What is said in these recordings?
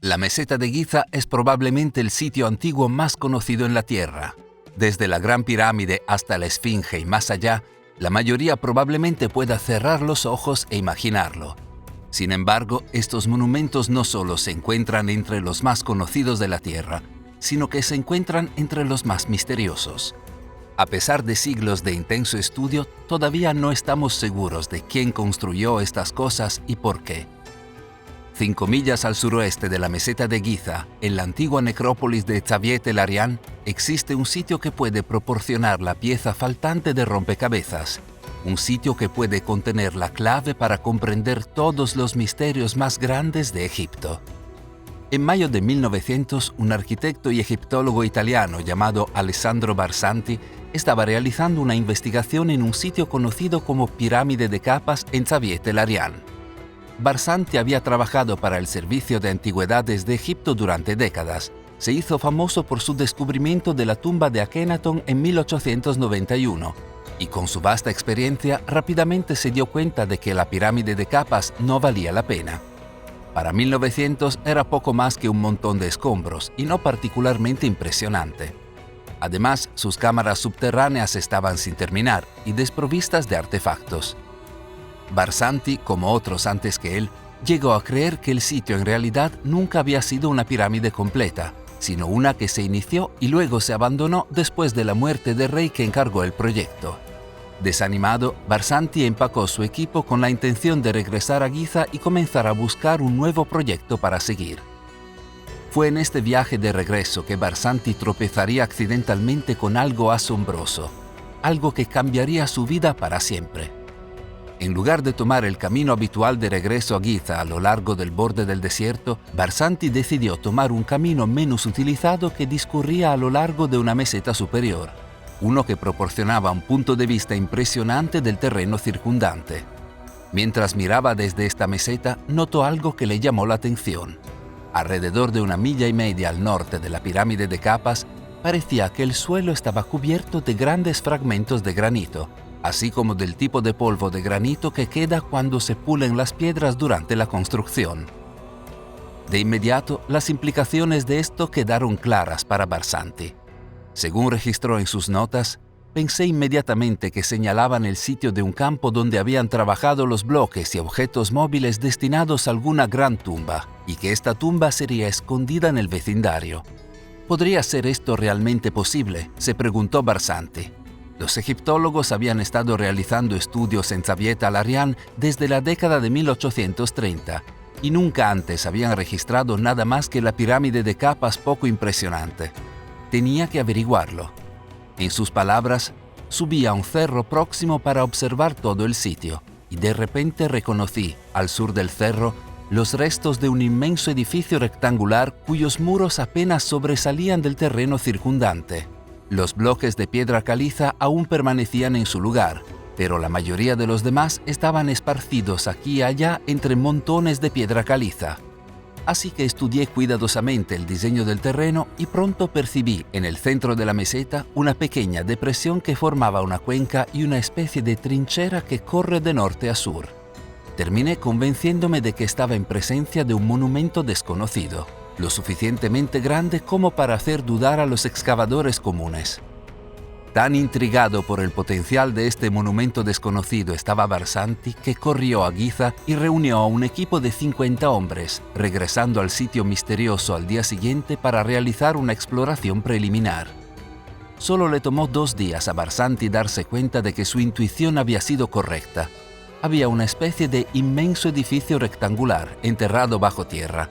La meseta de Giza es probablemente el sitio antiguo más conocido en la Tierra. Desde la Gran Pirámide hasta la Esfinge y más allá, la mayoría probablemente pueda cerrar los ojos e imaginarlo. Sin embargo, estos monumentos no solo se encuentran entre los más conocidos de la Tierra, sino que se encuentran entre los más misteriosos. A pesar de siglos de intenso estudio, todavía no estamos seguros de quién construyó estas cosas y por qué. 5 millas al suroeste de la meseta de Giza, en la antigua necrópolis de Xavier Tellarian, existe un sitio que puede proporcionar la pieza faltante de rompecabezas, un sitio que puede contener la clave para comprender todos los misterios más grandes de Egipto. En mayo de 1900, un arquitecto y egiptólogo italiano llamado Alessandro Barsanti estaba realizando una investigación en un sitio conocido como Pirámide de Capas en Xavier Tellarian. Barsanti había trabajado para el Servicio de Antigüedades de Egipto durante décadas. Se hizo famoso por su descubrimiento de la tumba de Akenatón en 1891 y con su vasta experiencia rápidamente se dio cuenta de que la pirámide de Capas no valía la pena. Para 1900 era poco más que un montón de escombros y no particularmente impresionante. Además, sus cámaras subterráneas estaban sin terminar y desprovistas de artefactos. Barsanti, como otros antes que él, llegó a creer que el sitio en realidad nunca había sido una pirámide completa, sino una que se inició y luego se abandonó después de la muerte del rey que encargó el proyecto. Desanimado, Barsanti empacó su equipo con la intención de regresar a Giza y comenzar a buscar un nuevo proyecto para seguir. Fue en este viaje de regreso que Barsanti tropezaría accidentalmente con algo asombroso, algo que cambiaría su vida para siempre. En lugar de tomar el camino habitual de regreso a Giza a lo largo del borde del desierto, Barsanti decidió tomar un camino menos utilizado que discurría a lo largo de una meseta superior, uno que proporcionaba un punto de vista impresionante del terreno circundante. Mientras miraba desde esta meseta, notó algo que le llamó la atención. Alrededor de 1,5 millas al norte de la pirámide de Capas, parecía que el suelo estaba cubierto de grandes fragmentos de granito, así como del tipo de polvo de granito que queda cuando se pulen las piedras durante la construcción. De inmediato, las implicaciones de esto quedaron claras para Barsanti. Según registró en sus notas, pensé inmediatamente que señalaban el sitio de un campo donde habían trabajado los bloques y objetos móviles destinados a alguna gran tumba, y que esta tumba sería escondida en el vecindario. ¿Podría ser esto realmente posible?, se preguntó Barsanti. Los egiptólogos habían estado realizando estudios en Xavier Tellarian desde la década de 1830 y nunca antes habían registrado nada más que la pirámide de Capas poco impresionante. Tenía que averiguarlo. En sus palabras, subí a un cerro próximo para observar todo el sitio y de repente reconocí, al sur del cerro, los restos de un inmenso edificio rectangular cuyos muros apenas sobresalían del terreno circundante. Los bloques de piedra caliza aún permanecían en su lugar, pero la mayoría de los demás estaban esparcidos aquí y allá entre montones de piedra caliza. Así que estudié cuidadosamente el diseño del terreno y pronto percibí en el centro de la meseta una pequeña depresión que formaba una cuenca y una especie de trinchera que corre de norte a sur. Terminé convenciéndome de que estaba en presencia de un monumento desconocido, lo suficientemente grande como para hacer dudar a los excavadores comunes. Tan intrigado por el potencial de este monumento desconocido estaba Barsanti que corrió a Giza y reunió a un equipo de 50 hombres, regresando al sitio misterioso al día siguiente para realizar una exploración preliminar. Solo le tomó 2 días a Barsanti darse cuenta de que su intuición había sido correcta. Había una especie de inmenso edificio rectangular enterrado bajo tierra.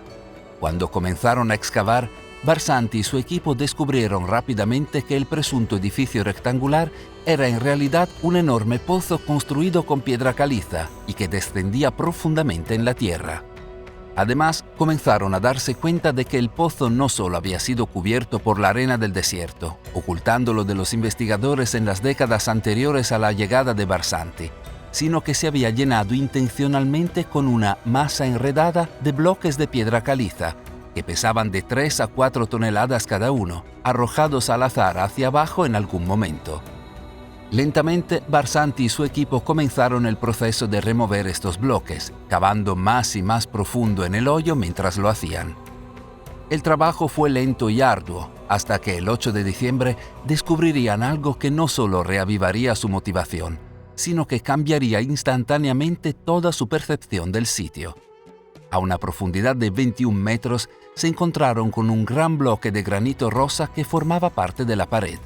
Cuando comenzaron a excavar, Barsanti y su equipo descubrieron rápidamente que el presunto edificio rectangular era en realidad un enorme pozo construido con piedra caliza y que descendía profundamente en la tierra. Además, comenzaron a darse cuenta de que el pozo no solo había sido cubierto por la arena del desierto, ocultándolo de los investigadores en las décadas anteriores a la llegada de Barsanti, sino que se había llenado intencionalmente con una masa enredada de bloques de piedra caliza, que pesaban de 3 a 4 toneladas cada uno, arrojados al azar hacia abajo en algún momento. Lentamente, Barsanti y su equipo comenzaron el proceso de remover estos bloques, cavando más y más profundo en el hoyo mientras lo hacían. El trabajo fue lento y arduo, hasta que el 8 de diciembre descubrirían algo que no solo reavivaría su motivación, sino que cambiaría instantáneamente toda su percepción del sitio. A una profundidad de 21 metros se encontraron con un gran bloque de granito rosa que formaba parte de la pared.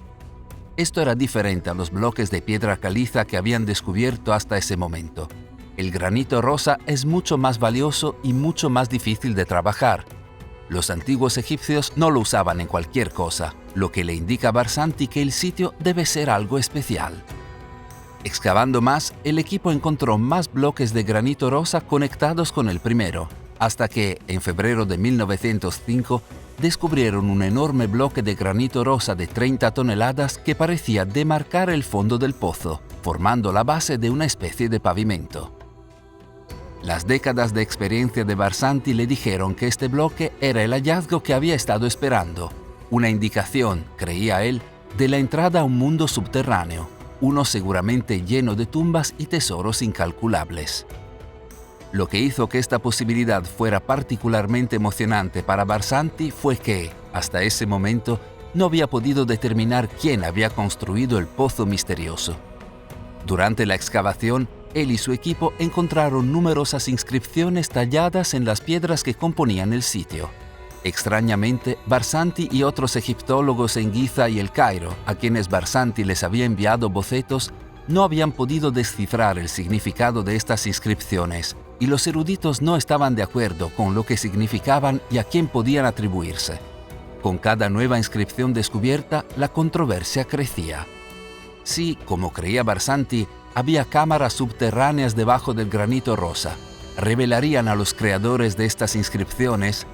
Esto era diferente a los bloques de piedra caliza que habían descubierto hasta ese momento. El granito rosa es mucho más valioso y mucho más difícil de trabajar. Los antiguos egipcios no lo usaban en cualquier cosa, lo que le indica a Barsanti que el sitio debe ser algo especial. Excavando más, el equipo encontró más bloques de granito rosa conectados con el primero, hasta que, en febrero de 1905, descubrieron un enorme bloque de granito rosa de 30 toneladas que parecía demarcar el fondo del pozo, formando la base de una especie de pavimento. Las décadas de experiencia de Barsanti le dijeron que este bloque era el hallazgo que había estado esperando, una indicación, creía él, de la entrada a un mundo subterráneo, uno seguramente lleno de tumbas y tesoros incalculables. Lo que hizo que esta posibilidad fuera particularmente emocionante para Barsanti fue que, hasta ese momento, no había podido determinar quién había construido el pozo misterioso. Durante la excavación, él y su equipo encontraron numerosas inscripciones talladas en las piedras que componían el sitio. Extrañamente, Barsanti y otros egiptólogos en Giza y El Cairo, a quienes Barsanti les había enviado bocetos, no habían podido descifrar el significado de estas inscripciones, y los eruditos no estaban de acuerdo con lo que significaban y a quién podían atribuirse. Con cada nueva inscripción descubierta, la controversia crecía. Si, como creía Barsanti, había cámaras subterráneas debajo del granito rosa, revelarían a los creadores de estas inscripciones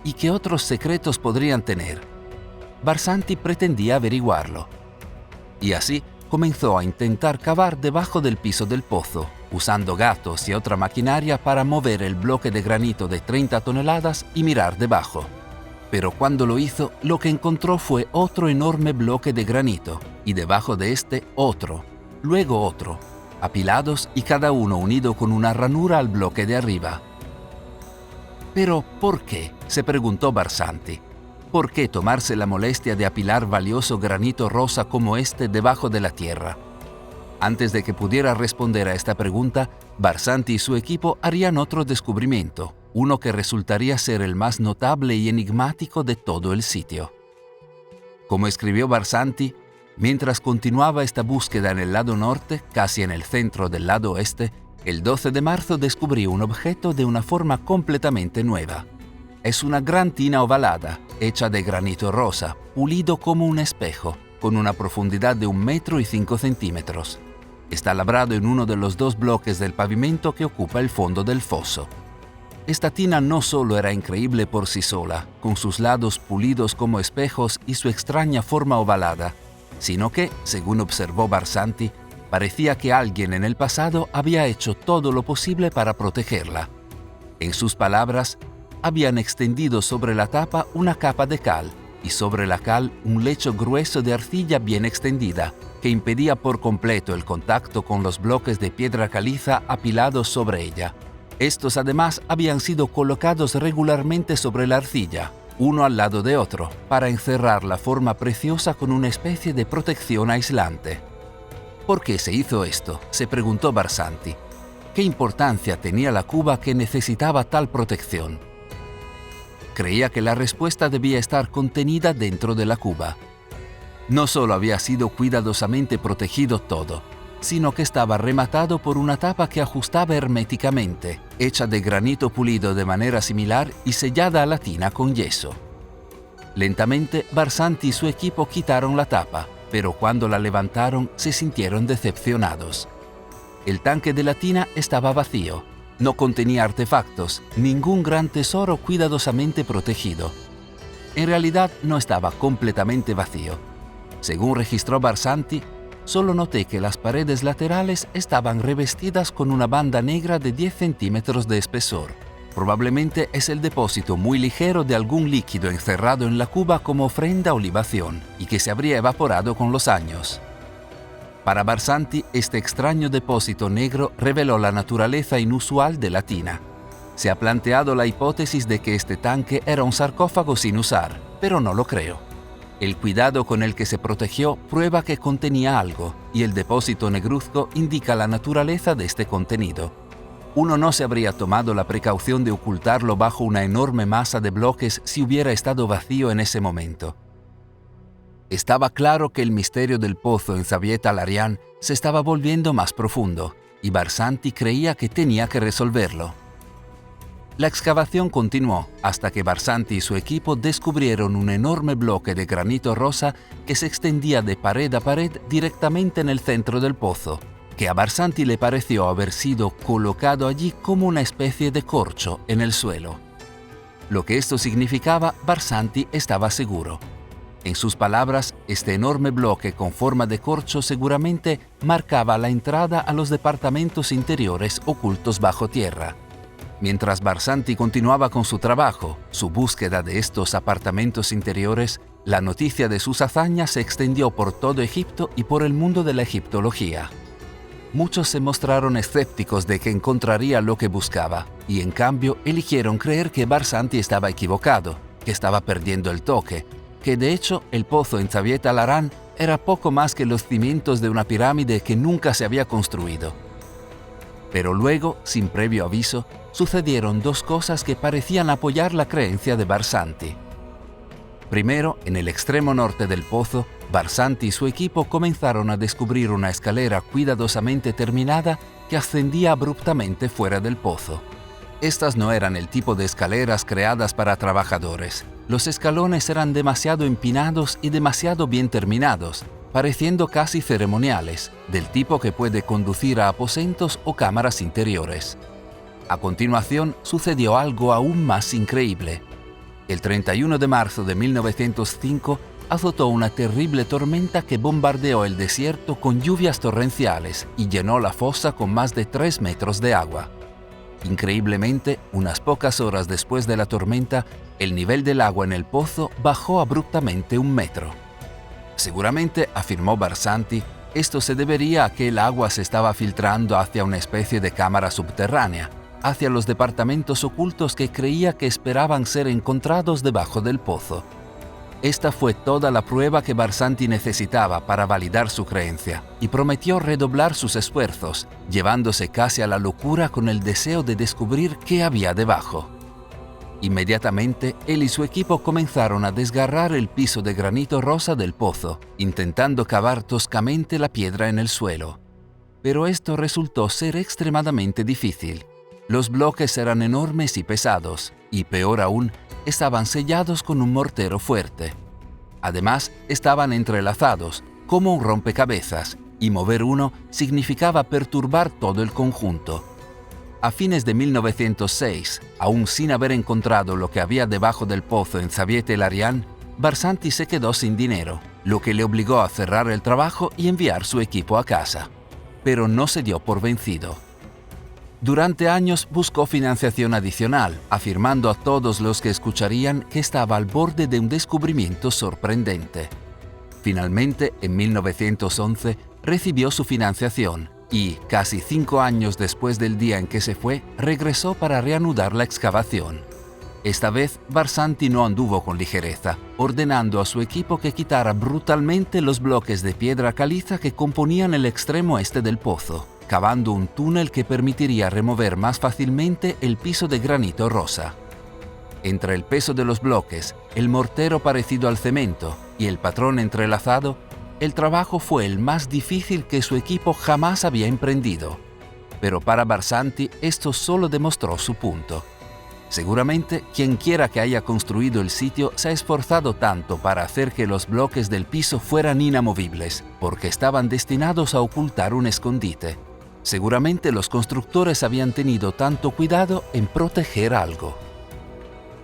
y qué otros secretos podrían tener. Barsanti pretendía averiguarlo. Y así comenzó a intentar cavar debajo del piso del pozo, usando gatos y otra maquinaria para mover el bloque de granito de 30 toneladas y mirar debajo. Pero cuando lo hizo, lo que encontró fue otro enorme bloque de granito, y debajo de este otro, luego otro, apilados y cada uno unido con una ranura al bloque de arriba. ¿Pero por qué?, se preguntó Barsanti. ¿Por qué tomarse la molestia de apilar valioso granito rosa como este debajo de la tierra? Antes de que pudiera responder a esta pregunta, Barsanti y su equipo harían otro descubrimiento, uno que resultaría ser el más notable y enigmático de todo el sitio. Como escribió Barsanti, mientras continuaba esta búsqueda en el lado norte, casi en el centro del lado oeste, el 12 de marzo descubrí un objeto de una forma completamente nueva. Es una gran tina ovalada, hecha de granito rosa, pulido como un espejo, con una profundidad de 1,5 metros. Está labrado en uno de los 2 bloques del pavimento que ocupa el fondo del foso. Esta tina no solo era increíble por sí sola, con sus lados pulidos como espejos y su extraña forma ovalada, sino que, según observó Barsanti, parecía que alguien en el pasado había hecho todo lo posible para protegerla. En sus palabras, habían extendido sobre la tapa una capa de cal y sobre la cal un lecho grueso de arcilla bien extendida, que impedía por completo el contacto con los bloques de piedra caliza apilados sobre ella. Estos además habían sido colocados regularmente sobre la arcilla, uno al lado de otro, para encerrar la forma preciosa con una especie de protección aislante. ¿Por qué se hizo esto?, se preguntó Barsanti. ¿Qué importancia tenía la cuba que necesitaba tal protección? Creía que la respuesta debía estar contenida dentro de la cuba. No solo había sido cuidadosamente protegido todo, sino que estaba rematado por una tapa que ajustaba herméticamente, hecha de granito pulido de manera similar y sellada a la tina con yeso. Lentamente, Barsanti y su equipo quitaron la tapa, pero cuando la levantaron se sintieron decepcionados. El tanque de la tina estaba vacío. No contenía artefactos, ningún gran tesoro cuidadosamente protegido. En realidad no estaba completamente vacío. Según registró Barsanti, solo noté que las paredes laterales estaban revestidas con una banda negra de 10 centímetros de espesor. Probablemente es el depósito muy ligero de algún líquido encerrado en la cuba como ofrenda o libación, y que se habría evaporado con los años. Para Barsanti, este extraño depósito negro reveló la naturaleza inusual de la tina. Se ha planteado la hipótesis de que este tanque era un sarcófago sin usar, pero no lo creo. El cuidado con el que se protegió prueba que contenía algo, y el depósito negruzco indica la naturaleza de este contenido. Uno no se habría tomado la precaución de ocultarlo bajo una enorme masa de bloques si hubiera estado vacío en ese momento. Estaba claro que el misterio del pozo en Zavieta Larian se estaba volviendo más profundo, y Barsanti creía que tenía que resolverlo. La excavación continuó hasta que Barsanti y su equipo descubrieron un enorme bloque de granito rosa que se extendía de pared a pared directamente en el centro del pozo, que a Barsanti le pareció haber sido colocado allí como una especie de corcho en el suelo. Lo que esto significaba, Barsanti estaba seguro. En sus palabras, este enorme bloque con forma de corcho seguramente marcaba la entrada a los departamentos interiores ocultos bajo tierra. Mientras Barsanti continuaba con su trabajo, su búsqueda de estos apartamentos interiores, la noticia de sus hazañas se extendió por todo Egipto y por el mundo de la egiptología. Muchos se mostraron escépticos de que encontraría lo que buscaba, y en cambio eligieron creer que Barsanti estaba equivocado, que estaba perdiendo el toque, que de hecho el pozo en Zavieta Larian era poco más que los cimientos de una pirámide que nunca se había construido. Pero luego, sin previo aviso, sucedieron dos cosas que parecían apoyar la creencia de Barsanti. Primero, en el extremo norte del pozo, Barsanti y su equipo comenzaron a descubrir una escalera cuidadosamente terminada que ascendía abruptamente fuera del pozo. Estas no eran el tipo de escaleras creadas para trabajadores. Los escalones eran demasiado empinados y demasiado bien terminados, pareciendo casi ceremoniales, del tipo que puede conducir a aposentos o cámaras interiores. A continuación, sucedió algo aún más increíble. El 31 de marzo de 1905 azotó una terrible tormenta que bombardeó el desierto con lluvias torrenciales y llenó la fosa con más de 3 metros de agua. Increíblemente, unas pocas horas después de la tormenta, el nivel del agua en el pozo bajó abruptamente 1 metro. Seguramente, afirmó Barsanti, esto se debería a que el agua se estaba filtrando hacia una especie de cámara subterránea, hacia los departamentos ocultos que creía que esperaban ser encontrados debajo del pozo. Esta fue toda la prueba que Barsanti necesitaba para validar su creencia, y prometió redoblar sus esfuerzos, llevándose casi a la locura con el deseo de descubrir qué había debajo. Inmediatamente, él y su equipo comenzaron a desgarrar el piso de granito rosa del pozo, intentando cavar toscamente la piedra en el suelo. Pero esto resultó ser extremadamente difícil. Los bloques eran enormes y pesados, y peor aún, estaban sellados con un mortero fuerte. Además, estaban entrelazados, como un rompecabezas, y mover uno significaba perturbar todo el conjunto. A fines de 1906, aún sin haber encontrado lo que había debajo del pozo en Zavieta Larian, Barsanti se quedó sin dinero, lo que le obligó a cerrar el trabajo y enviar su equipo a casa. Pero no se dio por vencido. Durante años buscó financiación adicional, afirmando a todos los que escucharían que estaba al borde de un descubrimiento sorprendente. Finalmente, en 1911, recibió su financiación y, casi 5 años después del día en que se fue, regresó para reanudar la excavación. Esta vez, Barsanti no anduvo con ligereza, ordenando a su equipo que quitara brutalmente los bloques de piedra caliza que componían el extremo este del pozo, cavando un túnel que permitiría remover más fácilmente el piso de granito rosa. Entre el peso de los bloques, el mortero parecido al cemento y el patrón entrelazado, el trabajo fue el más difícil que su equipo jamás había emprendido. Pero para Barsanti esto solo demostró su punto. Seguramente, quien quiera que haya construido el sitio se ha esforzado tanto para hacer que los bloques del piso fueran inamovibles, porque estaban destinados a ocultar un escondite. Seguramente los constructores habían tenido tanto cuidado en proteger algo.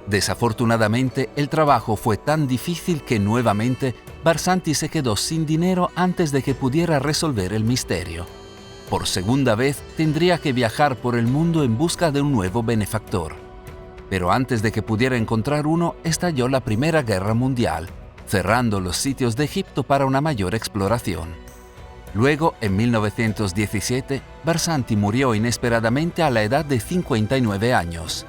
Desafortunadamente, el trabajo fue tan difícil que nuevamente Barsanti se quedó sin dinero antes de que pudiera resolver el misterio. Por segunda vez tendría que viajar por el mundo en busca de un nuevo benefactor. Pero antes de que pudiera encontrar uno, estalló la Primera Guerra Mundial, cerrando los sitios de Egipto para una mayor exploración. Luego, en 1917, Barsanti murió inesperadamente a la edad de 59 años.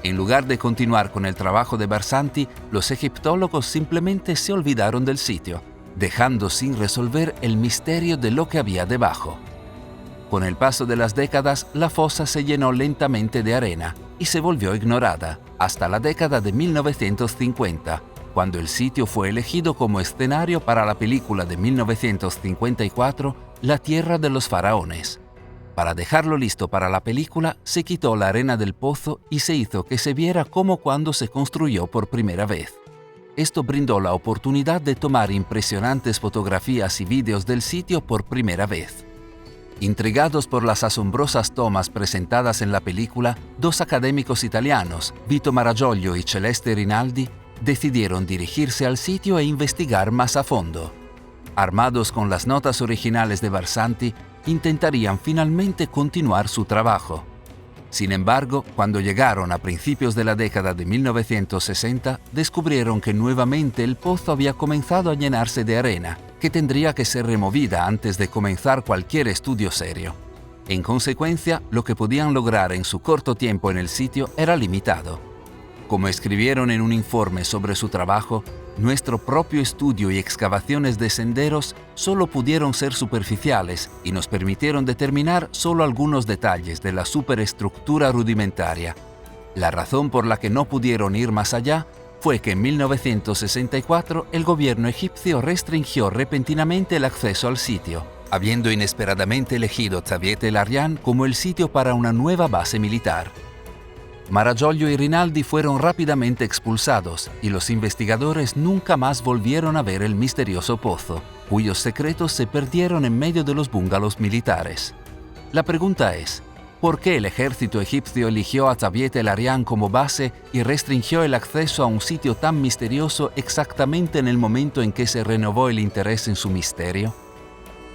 En lugar de continuar con el trabajo de Barsanti, los egiptólogos simplemente se olvidaron del sitio, dejando sin resolver el misterio de lo que había debajo. Con el paso de las décadas, la fosa se llenó lentamente de arena y se volvió ignorada, hasta la década de 1950, cuando el sitio fue elegido como escenario para la película de 1954, La Tierra de los Faraones. Para dejarlo listo para la película, se quitó la arena del pozo y se hizo que se viera como cuando se construyó por primera vez. Esto brindó la oportunidad de tomar impresionantes fotografías y vídeos del sitio por primera vez. Intrigados por las asombrosas tomas presentadas en la película, dos académicos italianos, Vito Maragioglio y Celeste Rinaldi, decidieron dirigirse al sitio e investigar más a fondo. Armados con las notas originales de Barsanti, intentarían finalmente continuar su trabajo. Sin embargo, cuando llegaron a principios de la década de 1960, descubrieron que nuevamente el pozo había comenzado a llenarse de arena, que tendría que ser removida antes de comenzar cualquier estudio serio. En consecuencia, lo que podían lograr en su corto tiempo en el sitio era limitado. Como escribieron en un informe sobre su trabajo, nuestro propio estudio y excavaciones de senderos solo pudieron ser superficiales y nos permitieron determinar solo algunos detalles de la superestructura rudimentaria. La razón por la que no pudieron ir más allá fue que en 1964 el gobierno egipcio restringió repentinamente el acceso al sitio, habiendo inesperadamente elegido Xavier Tellarian como el sitio para una nueva base militar. Maragioglio y Rinaldi fueron rápidamente expulsados y los investigadores nunca más volvieron a ver el misterioso pozo, cuyos secretos se perdieron en medio de los bungalows militares. La pregunta es, ¿por qué el ejército egipcio eligió a Xavier Tellarian como base y restringió el acceso a un sitio tan misterioso exactamente en el momento en que se renovó el interés en su misterio?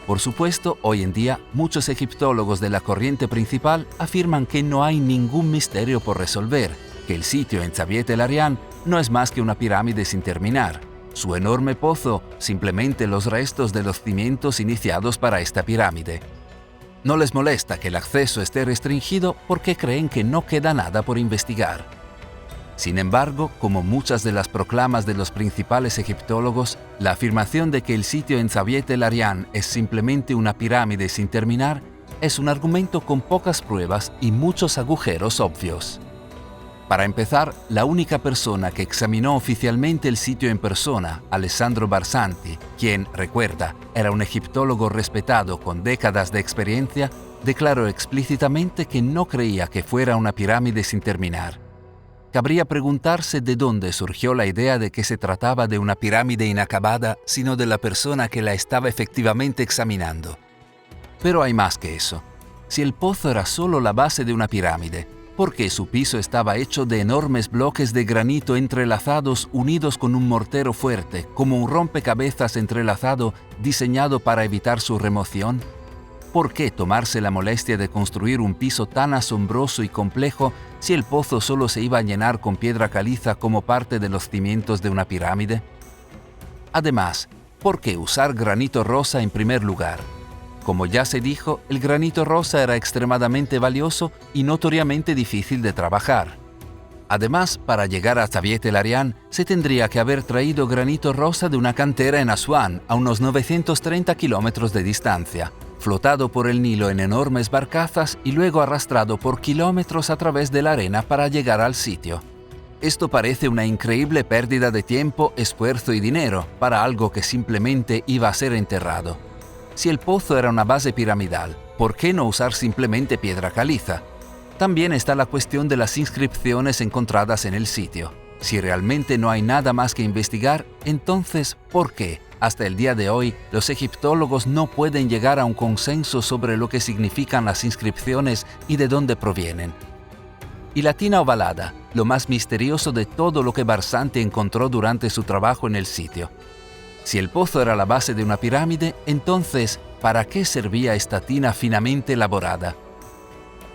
Por supuesto, hoy en día, muchos egiptólogos de la corriente principal afirman que no hay ningún misterio por resolver, que el sitio en Xavier Tellarian no es más que una pirámide sin terminar. Su enorme pozo, simplemente los restos de los cimientos iniciados para esta pirámide. No les molesta que el acceso esté restringido porque creen que no queda nada por investigar. Sin embargo, como muchas de las proclamas de los principales egiptólogos, la afirmación de que el sitio en Xavier Tellarian es simplemente una pirámide sin terminar es un argumento con pocas pruebas y muchos agujeros obvios. Para empezar, la única persona que examinó oficialmente el sitio en persona, Alessandro Barsanti, quien, recuerda, era un egiptólogo respetado con décadas de experiencia, declaró explícitamente que no creía que fuera una pirámide sin terminar. Cabría preguntarse de dónde surgió la idea de que se trataba de una pirámide inacabada, sino de la persona que la estaba efectivamente examinando. Pero hay más que eso. Si el pozo era solo la base de una pirámide, ¿por qué su piso estaba hecho de enormes bloques de granito entrelazados unidos con un mortero fuerte, como un rompecabezas entrelazado diseñado para evitar su remoción? ¿Por qué tomarse la molestia de construir un piso tan asombroso y complejo si el pozo solo se iba a llenar con piedra caliza como parte de los cimientos de una pirámide? Además, ¿por qué usar granito rosa en primer lugar? Como ya se dijo, el granito rosa era extremadamente valioso y notoriamente difícil de trabajar. Además, para llegar a Xavier Tellarian, se tendría que haber traído granito rosa de una cantera en Asuán, a unos 930 kilómetros de distancia, flotado por el Nilo en enormes barcazas y luego arrastrado por kilómetros a través de la arena para llegar al sitio. Esto parece una increíble pérdida de tiempo, esfuerzo y dinero para algo que simplemente iba a ser enterrado. Si el pozo era una base piramidal, ¿por qué no usar simplemente piedra caliza? También está la cuestión de las inscripciones encontradas en el sitio. Si realmente no hay nada más que investigar, entonces, ¿por qué? Hasta el día de hoy, los egiptólogos no pueden llegar a un consenso sobre lo que significan las inscripciones y de dónde provienen. Y la tina ovalada, lo más misterioso de todo lo que Barsanti encontró durante su trabajo en el sitio. Si el pozo era la base de una pirámide, entonces, ¿para qué servía esta tina finamente elaborada?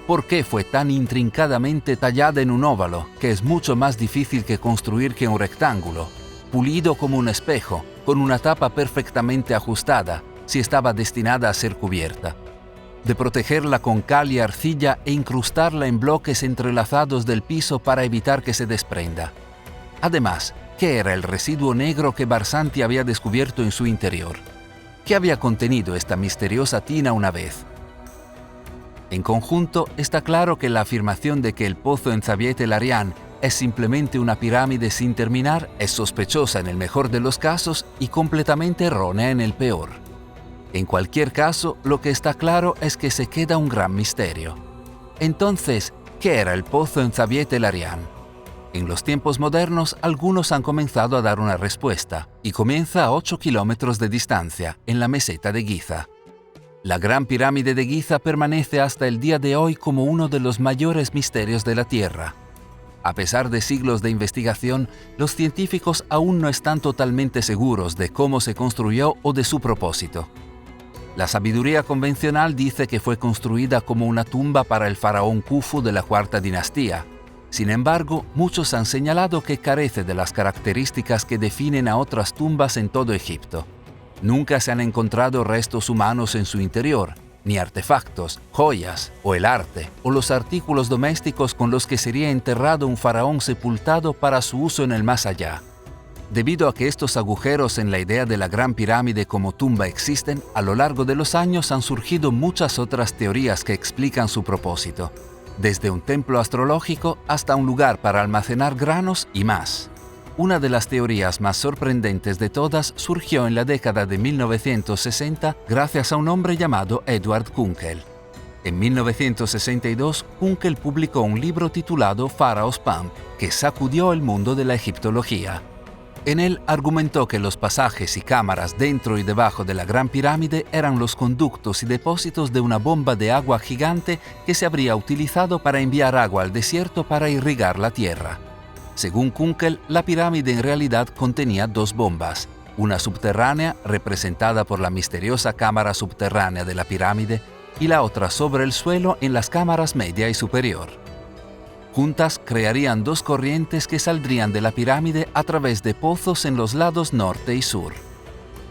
¿Por qué fue tan intrincadamente tallada en un óvalo, que es mucho más difícil que construir que un rectángulo, pulido como un espejo, con una tapa perfectamente ajustada, si estaba destinada a ser cubierta, de protegerla con cal y arcilla e incrustarla en bloques entrelazados del piso para evitar que se desprenda. Además, ¿qué era el residuo negro que Barsanti había descubierto en su interior? ¿Qué había contenido esta misteriosa tina una vez? En conjunto, está claro que la afirmación de que el pozo en Zaviete-Larián es simplemente una pirámide sin terminar es sospechosa en el mejor de los casos y completamente errónea en el peor. En cualquier caso, lo que está claro es que se queda un gran misterio. Entonces, ¿qué era el pozo en Zaviete-Larián? En los tiempos modernos, algunos han comenzado a dar una respuesta, y comienza a 8 kilómetros de distancia, en la meseta de Giza. La Gran Pirámide de Giza permanece hasta el día de hoy como uno de los mayores misterios de la Tierra. A pesar de siglos de investigación, los científicos aún no están totalmente seguros de cómo se construyó o de su propósito. La sabiduría convencional dice que fue construida como una tumba para el faraón Khufu de la Cuarta Dinastía. Sin embargo, muchos han señalado que carece de las características que definen a otras tumbas en todo Egipto. Nunca se han encontrado restos humanos en su interior, ni artefactos, joyas, o el arte, o los artículos domésticos con los que sería enterrado un faraón sepultado para su uso en el más allá. Debido a que estos agujeros en la idea de la Gran Pirámide como tumba existen, a lo largo de los años han surgido muchas otras teorías que explican su propósito, desde un templo astrológico hasta un lugar para almacenar granos y más. Una de las teorías más sorprendentes de todas surgió en la década de 1960 gracias a un hombre llamado Edward Kunkel. En 1962, Kunkel publicó un libro titulado Pharaoh's Pump, que sacudió el mundo de la egiptología. En él argumentó que los pasajes y cámaras dentro y debajo de la Gran Pirámide eran los conductos y depósitos de una bomba de agua gigante que se habría utilizado para enviar agua al desierto para irrigar la tierra. Según Kunkel, la pirámide en realidad contenía dos bombas, una subterránea, representada por la misteriosa cámara subterránea de la pirámide, y la otra sobre el suelo en las cámaras media y superior. Juntas crearían dos corrientes que saldrían de la pirámide a través de pozos en los lados norte y sur.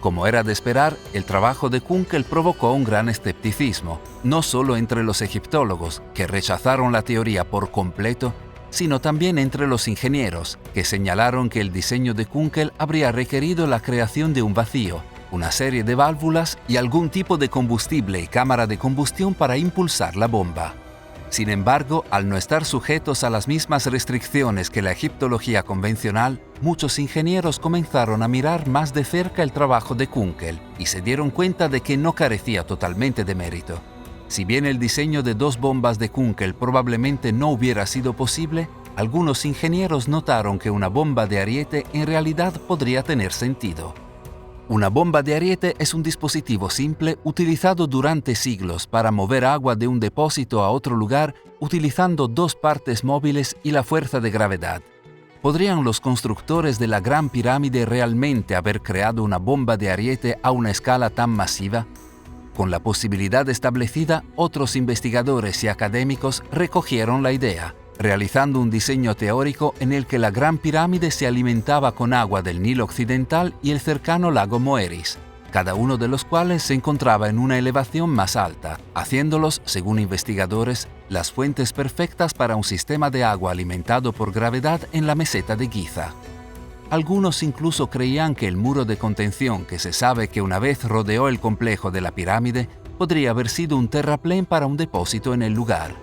Como era de esperar, el trabajo de Kunkel provocó un gran escepticismo, no solo entre los egiptólogos, que rechazaron la teoría por completo, sino también entre los ingenieros, que señalaron que el diseño de Kunkel habría requerido la creación de un vacío, una serie de válvulas y algún tipo de combustible y cámara de combustión para impulsar la bomba. Sin embargo, al no estar sujetos a las mismas restricciones que la egiptología convencional, muchos ingenieros comenzaron a mirar más de cerca el trabajo de Kunkel y se dieron cuenta de que no carecía totalmente de mérito. Si bien el diseño de dos bombas de Kunkel probablemente no hubiera sido posible, algunos ingenieros notaron que una bomba de ariete en realidad podría tener sentido. Una bomba de ariete es un dispositivo simple utilizado durante siglos para mover agua de un depósito a otro lugar utilizando dos partes móviles y la fuerza de gravedad. ¿Podrían los constructores de la Gran Pirámide realmente haber creado una bomba de ariete a una escala tan masiva? Con la posibilidad establecida, otros investigadores y académicos recogieron la idea, realizando un diseño teórico en el que la Gran Pirámide se alimentaba con agua del Nilo Occidental y el cercano lago Moeris, cada uno de los cuales se encontraba en una elevación más alta, haciéndolos, según investigadores, las fuentes perfectas para un sistema de agua alimentado por gravedad en la meseta de Giza. Algunos incluso creían que el muro de contención que se sabe que una vez rodeó el complejo de la pirámide podría haber sido un terraplén para un depósito en el lugar.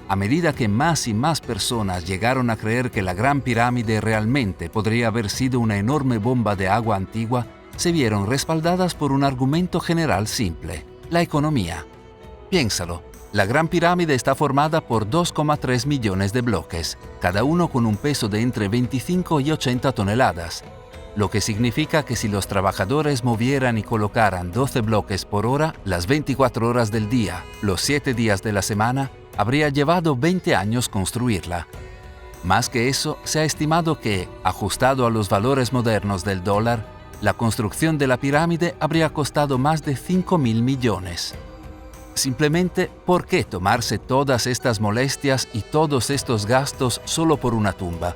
A medida que más y más personas llegaron a creer que la Gran Pirámide realmente podría haber sido una enorme bomba de agua antigua, se vieron respaldadas por un argumento general simple: la economía. Piénsalo, la Gran Pirámide está formada por 2,3 millones de bloques, cada uno con un peso de entre 25 y 80 toneladas, lo que significa que si los trabajadores movieran y colocaran 12 bloques por hora, las 24 horas del día, los 7 días de la semana, habría llevado 20 años construirla. Más que eso, se ha estimado que, ajustado a los valores modernos del dólar, la construcción de la pirámide habría costado más de 5.000 millones. Simplemente, ¿por qué tomarse todas estas molestias y todos estos gastos solo por una tumba?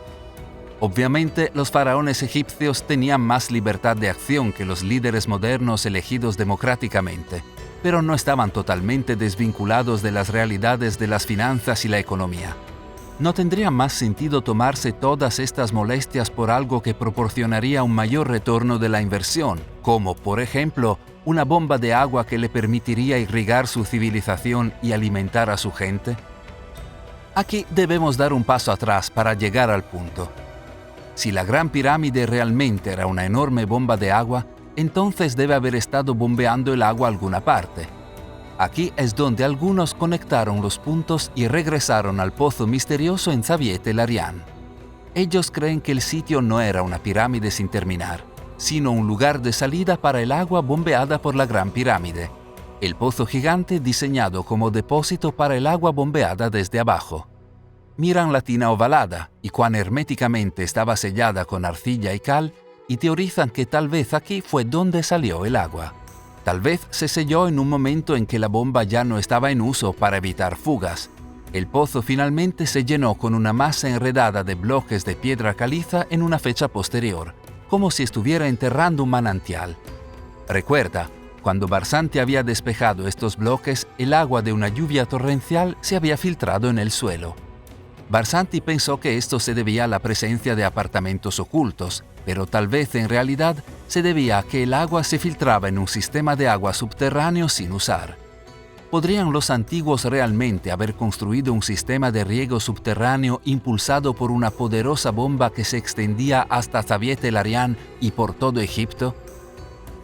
Obviamente, los faraones egipcios tenían más libertad de acción que los líderes modernos elegidos democráticamente, pero no estaban totalmente desvinculados de las realidades de las finanzas y la economía. ¿No tendría más sentido tomarse todas estas molestias por algo que proporcionaría un mayor retorno de la inversión, como, por ejemplo, una bomba de agua que le permitiría irrigar su civilización y alimentar a su gente? Aquí debemos dar un paso atrás para llegar al punto. Si la Gran Pirámide realmente era una enorme bomba de agua, entonces debe haber estado bombeando el agua a alguna parte. Aquí es donde algunos conectaron los puntos y regresaron al pozo misterioso en Zawiete Larian. Ellos creen que el sitio no era una pirámide sin terminar, sino un lugar de salida para el agua bombeada por la Gran Pirámide, el pozo gigante diseñado como depósito para el agua bombeada desde abajo. Miran la tina ovalada y cuán herméticamente estaba sellada con arcilla y cal, y teorizan que tal vez aquí fue donde salió el agua. Tal vez se selló en un momento en que la bomba ya no estaba en uso para evitar fugas. El pozo finalmente se llenó con una masa enredada de bloques de piedra caliza en una fecha posterior, como si estuviera enterrando un manantial. Recuerda, cuando Barsanti había despejado estos bloques, el agua de una lluvia torrencial se había filtrado en el suelo. Barsanti pensó que esto se debía a la presencia de apartamentos ocultos, pero tal vez en realidad se debía a que el agua se filtraba en un sistema de agua subterráneo sin usar. ¿Podrían los antiguos realmente haber construido un sistema de riego subterráneo impulsado por una poderosa bomba que se extendía hasta Zawiete Larian y por todo Egipto?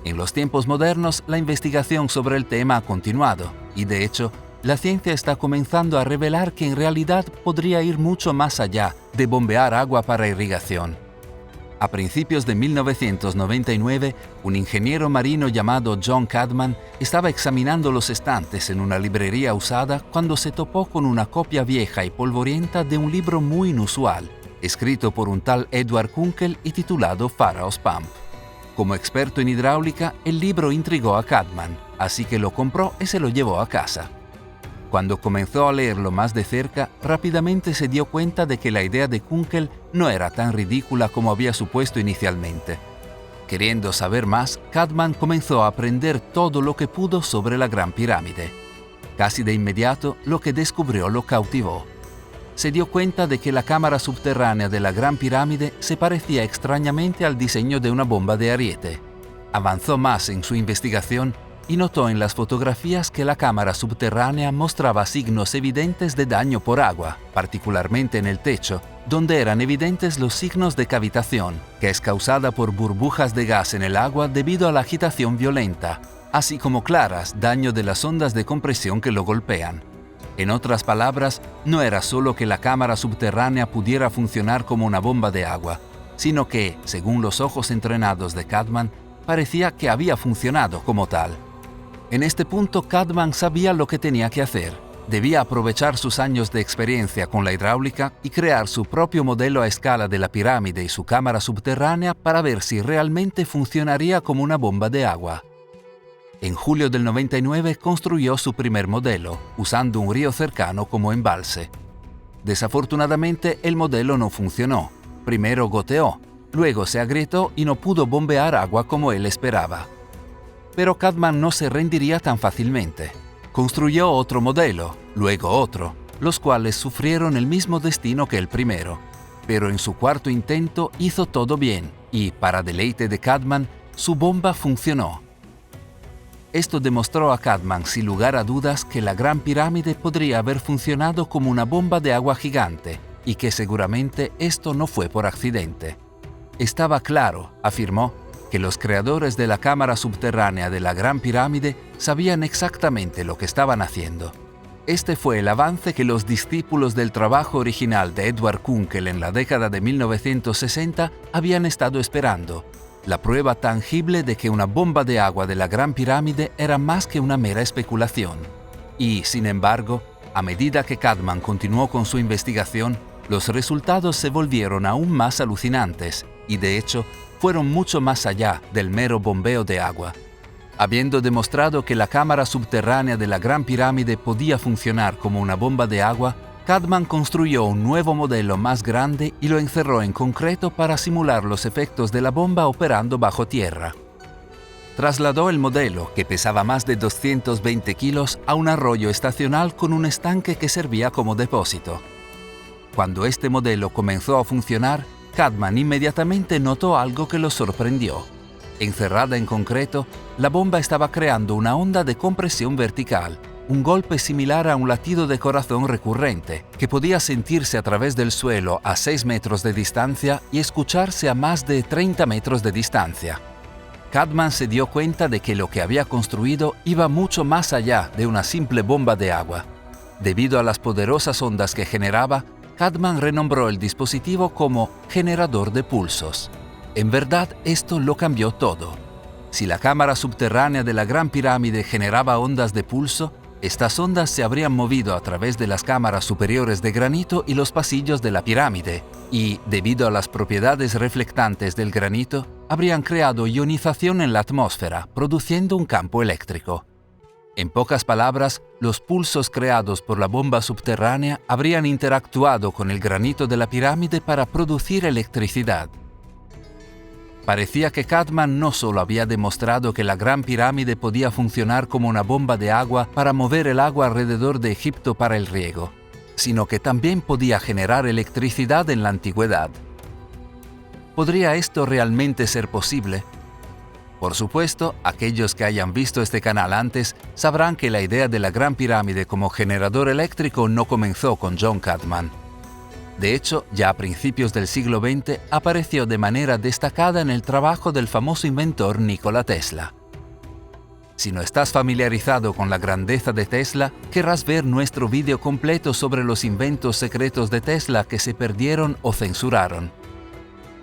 En los tiempos modernos, la investigación sobre el tema ha continuado, y de hecho, la ciencia está comenzando a revelar que en realidad podría ir mucho más allá de bombear agua para irrigación. A principios de 1999, un ingeniero marino llamado John Cadman estaba examinando los estantes en una librería usada cuando se topó con una copia vieja y polvorienta de un libro muy inusual, escrito por un tal Edward Kunkel y titulado Pharaoh's Pump. Como experto en hidráulica, el libro intrigó a Cadman, así que lo compró y se lo llevó a casa. Cuando comenzó a leerlo más de cerca, rápidamente se dio cuenta de que la idea de Kunkel no era tan ridícula como había supuesto inicialmente. Queriendo saber más, Cadman comenzó a aprender todo lo que pudo sobre la Gran Pirámide. Casi de inmediato, lo que descubrió lo cautivó. Se dio cuenta de que la cámara subterránea de la Gran Pirámide se parecía extrañamente al diseño de una bomba de ariete. Avanzó más en su investigación y notó en las fotografías que la cámara subterránea mostraba signos evidentes de daño por agua, particularmente en el techo, donde eran evidentes los signos de cavitación, que es causada por burbujas de gas en el agua debido a la agitación violenta, así como claras daño de las ondas de compresión que lo golpean. En otras palabras, no era solo que la cámara subterránea pudiera funcionar como una bomba de agua, sino que, según los ojos entrenados de Cadman, parecía que había funcionado como tal. En este punto, Cadman sabía lo que tenía que hacer. Debía aprovechar sus años de experiencia con la hidráulica y crear su propio modelo a escala de la pirámide y su cámara subterránea para ver si realmente funcionaría como una bomba de agua. En julio del 99 construyó su primer modelo, usando un río cercano como embalse. Desafortunadamente, el modelo no funcionó. Primero goteó, luego se agrietó y no pudo bombear agua como él esperaba. Pero Cadman no se rendiría tan fácilmente. Construyó otro modelo, luego otro, los cuales sufrieron el mismo destino que el primero. Pero en su cuarto intento hizo todo bien y, para deleite de Cadman, su bomba funcionó. Esto demostró a Cadman, sin lugar a dudas, que la Gran Pirámide podría haber funcionado como una bomba de agua gigante y que seguramente esto no fue por accidente. Estaba claro, afirmó, que los creadores de la cámara subterránea de la Gran Pirámide sabían exactamente lo que estaban haciendo. Este fue el avance que los discípulos del trabajo original de Edward Kunkel en la década de 1960 habían estado esperando, la prueba tangible de que una bomba de agua de la Gran Pirámide era más que una mera especulación. Y, sin embargo, a medida que Cadman continuó con su investigación, los resultados se volvieron aún más alucinantes y, de hecho, fueron mucho más allá del mero bombeo de agua. Habiendo demostrado que la cámara subterránea de la Gran Pirámide podía funcionar como una bomba de agua, Cadman construyó un nuevo modelo más grande y lo encerró en concreto para simular los efectos de la bomba operando bajo tierra. Trasladó el modelo, que pesaba más de 220 kilos, a un arroyo estacional con un estanque que servía como depósito. Cuando este modelo comenzó a funcionar, Cadman inmediatamente notó algo que lo sorprendió. Encerrada en concreto, la bomba estaba creando una onda de compresión vertical, un golpe similar a un latido de corazón recurrente, que podía sentirse a través del suelo a 6 metros de distancia y escucharse a más de 30 metros de distancia. Cadman se dio cuenta de que lo que había construido iba mucho más allá de una simple bomba de agua. Debido a las poderosas ondas que generaba, Cadman renombró el dispositivo como generador de pulsos. En verdad, esto lo cambió todo. Si la cámara subterránea de la Gran Pirámide generaba ondas de pulso, estas ondas se habrían movido a través de las cámaras superiores de granito y los pasillos de la pirámide, y, debido a las propiedades reflectantes del granito, habrían creado ionización en la atmósfera, produciendo un campo eléctrico. En pocas palabras, los pulsos creados por la bomba subterránea habrían interactuado con el granito de la pirámide para producir electricidad. Parecía que Cadman no solo había demostrado que la Gran Pirámide podía funcionar como una bomba de agua para mover el agua alrededor de Egipto para el riego, sino que también podía generar electricidad en la antigüedad. ¿Podría esto realmente ser posible? Por supuesto, aquellos que hayan visto este canal antes sabrán que la idea de la Gran Pirámide como generador eléctrico no comenzó con John Cadman. De hecho, ya a principios del siglo XX apareció de manera destacada en el trabajo del famoso inventor Nikola Tesla. Si no estás familiarizado con la grandeza de Tesla, querrás ver nuestro vídeo completo sobre los inventos secretos de Tesla que se perdieron o censuraron.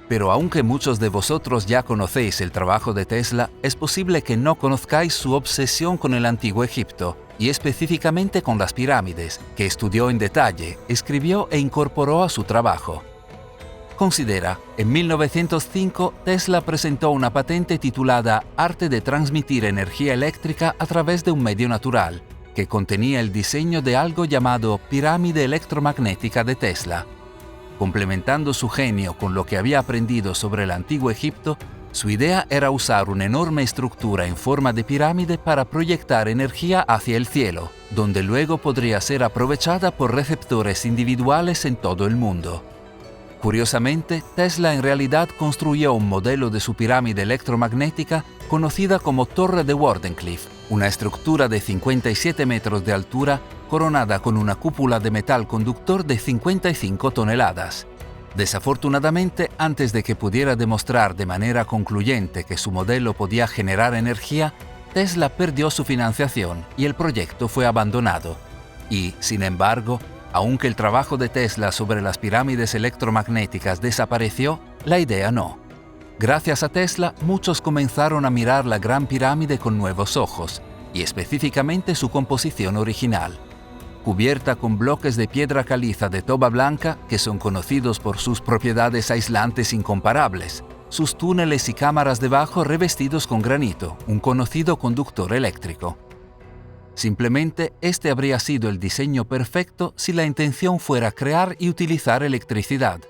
Pero aunque muchos de vosotros ya conocéis el trabajo de Tesla, es posible que no conozcáis su obsesión con el antiguo Egipto, y específicamente con las pirámides, que estudió en detalle, escribió e incorporó a su trabajo. Considera, en 1905 Tesla presentó una patente titulada Arte de transmitir energía eléctrica a través de un medio natural, que contenía el diseño de algo llamado pirámide electromagnética de Tesla. Complementando su genio con lo que había aprendido sobre el antiguo Egipto, su idea era usar una enorme estructura en forma de pirámide para proyectar energía hacia el cielo, donde luego podría ser aprovechada por receptores individuales en todo el mundo. Curiosamente, Tesla en realidad construyó un modelo de su pirámide electromagnética conocida como Torre de Wardenclyffe, una estructura de 57 metros de altura coronada con una cúpula de metal conductor de 55 toneladas. Desafortunadamente, antes de que pudiera demostrar de manera concluyente que su modelo podía generar energía, Tesla perdió su financiación y el proyecto fue abandonado. Y, sin embargo, aunque el trabajo de Tesla sobre las pirámides electromagnéticas desapareció, la idea no. Gracias a Tesla, muchos comenzaron a mirar la Gran Pirámide con nuevos ojos, y específicamente su composición original. Cubierta con bloques de piedra caliza de toba blanca, que son conocidos por sus propiedades aislantes incomparables, sus túneles y cámaras debajo revestidos con granito, un conocido conductor eléctrico. Simplemente, este habría sido el diseño perfecto si la intención fuera crear y utilizar electricidad.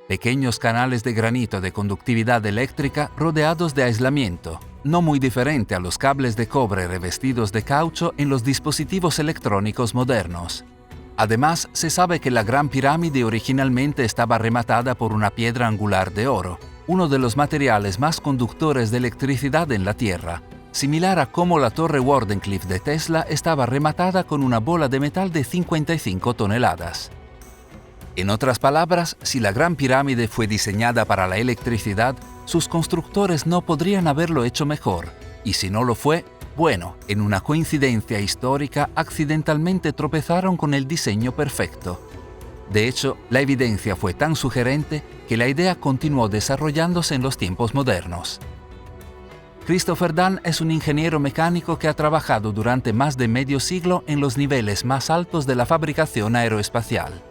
Pequeños canales de granito de conductividad eléctrica rodeados de aislamiento, no muy diferente a los cables de cobre revestidos de caucho en los dispositivos electrónicos modernos. Además, se sabe que la Gran Pirámide originalmente estaba rematada por una piedra angular de oro, uno de los materiales más conductores de electricidad en la Tierra, similar a cómo la Torre Wardenclyffe de Tesla estaba rematada con una bola de metal de 55 toneladas. En otras palabras, si la Gran Pirámide fue diseñada para la electricidad, sus constructores no podrían haberlo hecho mejor, y si no lo fue, bueno, en una coincidencia histórica accidentalmente tropezaron con el diseño perfecto. De hecho, la evidencia fue tan sugerente que la idea continuó desarrollándose en los tiempos modernos. Christopher Dunn es un ingeniero mecánico que ha trabajado durante más de medio siglo en los niveles más altos de la fabricación aeroespacial.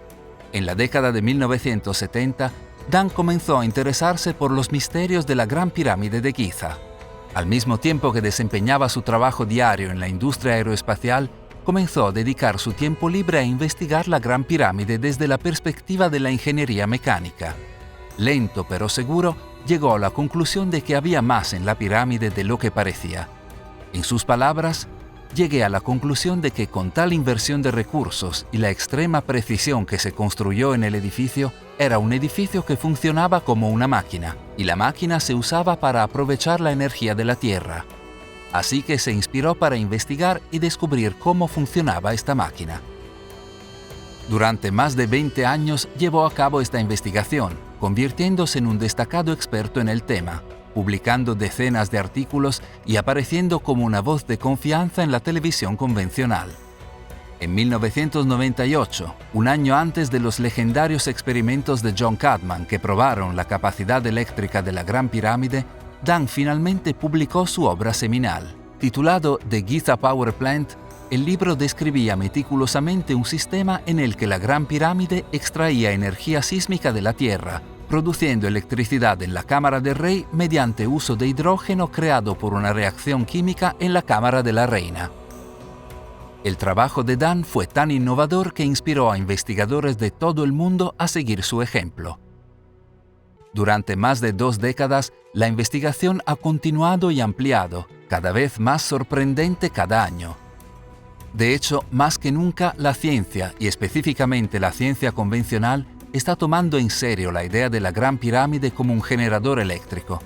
En la década de 1970, Dunn comenzó a interesarse por los misterios de la Gran Pirámide de Giza. Al mismo tiempo que desempeñaba su trabajo diario en la industria aeroespacial, comenzó a dedicar su tiempo libre a investigar la Gran Pirámide desde la perspectiva de la ingeniería mecánica. Lento pero seguro, llegó a la conclusión de que había más en la pirámide de lo que parecía. En sus palabras, llegué a la conclusión de que con tal inversión de recursos y la extrema precisión que se construyó en el edificio, era un edificio que funcionaba como una máquina, y la máquina se usaba para aprovechar la energía de la Tierra. Así que se inspiró para investigar y descubrir cómo funcionaba esta máquina. Durante más de 20 años llevó a cabo esta investigación, convirtiéndose en un destacado experto en el tema, publicando decenas de artículos y apareciendo como una voz de confianza en la televisión convencional. En 1998, un año antes de los legendarios experimentos de John Cadman que probaron la capacidad eléctrica de la Gran Pirámide, Dan finalmente publicó su obra seminal. Titulado The Giza Power Plant, el libro describía meticulosamente un sistema en el que la Gran Pirámide extraía energía sísmica de la Tierra, produciendo electricidad en la cámara del rey mediante uso de hidrógeno creado por una reacción química en la cámara de la reina. El trabajo de Dan fue tan innovador que inspiró a investigadores de todo el mundo a seguir su ejemplo. Durante más de 2 décadas, la investigación ha continuado y ampliado, cada vez más sorprendente cada año. De hecho, más que nunca, la ciencia, y específicamente la ciencia convencional, está tomando en serio la idea de la Gran Pirámide como un generador eléctrico.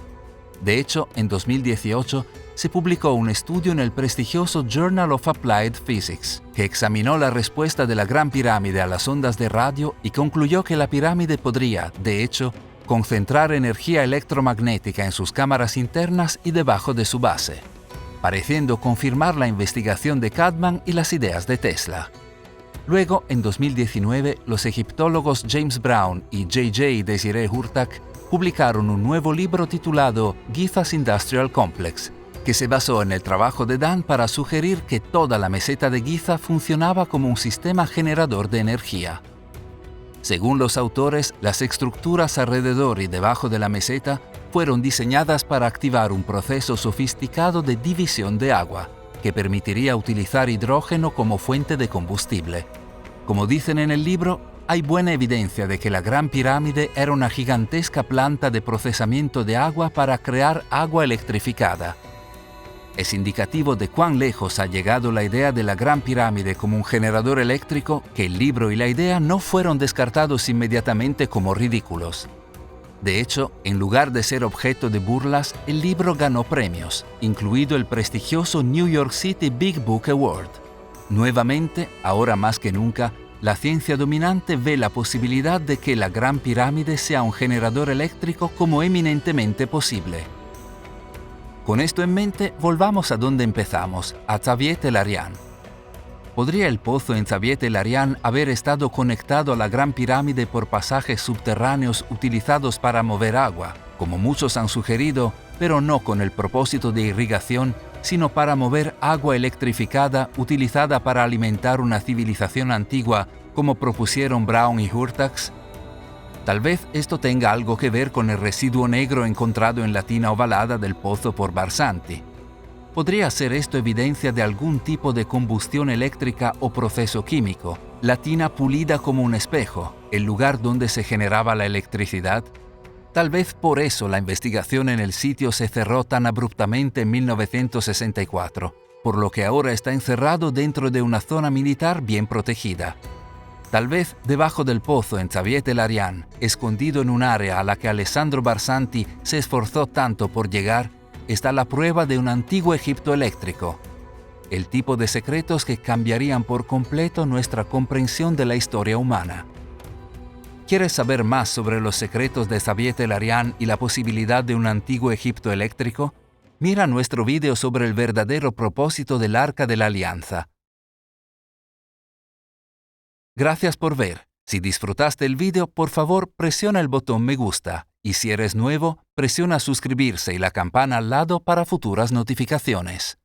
De hecho, en 2018 se publicó un estudio en el prestigioso Journal of Applied Physics, que examinó la respuesta de la Gran Pirámide a las ondas de radio y concluyó que la pirámide podría, de hecho, concentrar energía electromagnética en sus cámaras internas y debajo de su base, pareciendo confirmar la investigación de Cadman y las ideas de Tesla. Luego, en 2019, los egiptólogos James Brown y J.J. Desiree Hurtak publicaron un nuevo libro titulado Giza's Industrial Complex, que se basó en el trabajo de Dan para sugerir que toda la meseta de Giza funcionaba como un sistema generador de energía. Según los autores, las estructuras alrededor y debajo de la meseta fueron diseñadas para activar un proceso sofisticado de división de agua, que permitiría utilizar hidrógeno como fuente de combustible. Como dicen en el libro, hay buena evidencia de que la Gran Pirámide era una gigantesca planta de procesamiento de agua para crear agua electrificada. Es indicativo de cuán lejos ha llegado la idea de la Gran Pirámide como un generador eléctrico que el libro y la idea no fueron descartados inmediatamente como ridículos. De hecho, en lugar de ser objeto de burlas, el libro ganó premios, incluido el prestigioso New York City Big Book Award. Nuevamente, ahora más que nunca, la ciencia dominante ve la posibilidad de que la Gran Pirámide sea un generador eléctrico como eminentemente posible. Con esto en mente, volvamos a donde empezamos, a Xavier Tellarian. ¿Podría el pozo en Xavier Tellarian haber estado conectado a la Gran Pirámide por pasajes subterráneos utilizados para mover agua, como muchos han sugerido, pero no con el propósito de irrigación, sino para mover agua electrificada utilizada para alimentar una civilización antigua, como propusieron Brown y Hurtak? Tal vez esto tenga algo que ver con el residuo negro encontrado en la tina ovalada del pozo por Barsanti. ¿Podría ser esto evidencia de algún tipo de combustión eléctrica o proceso químico? La tina pulida como un espejo, el lugar donde se generaba la electricidad. Tal vez por eso la investigación en el sitio se cerró tan abruptamente en 1964, por lo que ahora está encerrado dentro de una zona militar bien protegida. Tal vez debajo del pozo en Xavier Tellarian, escondido en un área a la que Alessandro Barsanti se esforzó tanto por llegar, está la prueba de un antiguo Egipto eléctrico. El tipo de secretos que cambiarían por completo nuestra comprensión de la historia humana. ¿Quieres saber más sobre los secretos de Xavier Tellarian y la posibilidad de un antiguo Egipto eléctrico? Mira nuestro video sobre el verdadero propósito del Arca de la Alianza. Gracias por ver. Si disfrutaste el video, por favor presiona el botón me gusta y si eres nuevo, presiona suscribirse y la campana al lado para futuras notificaciones.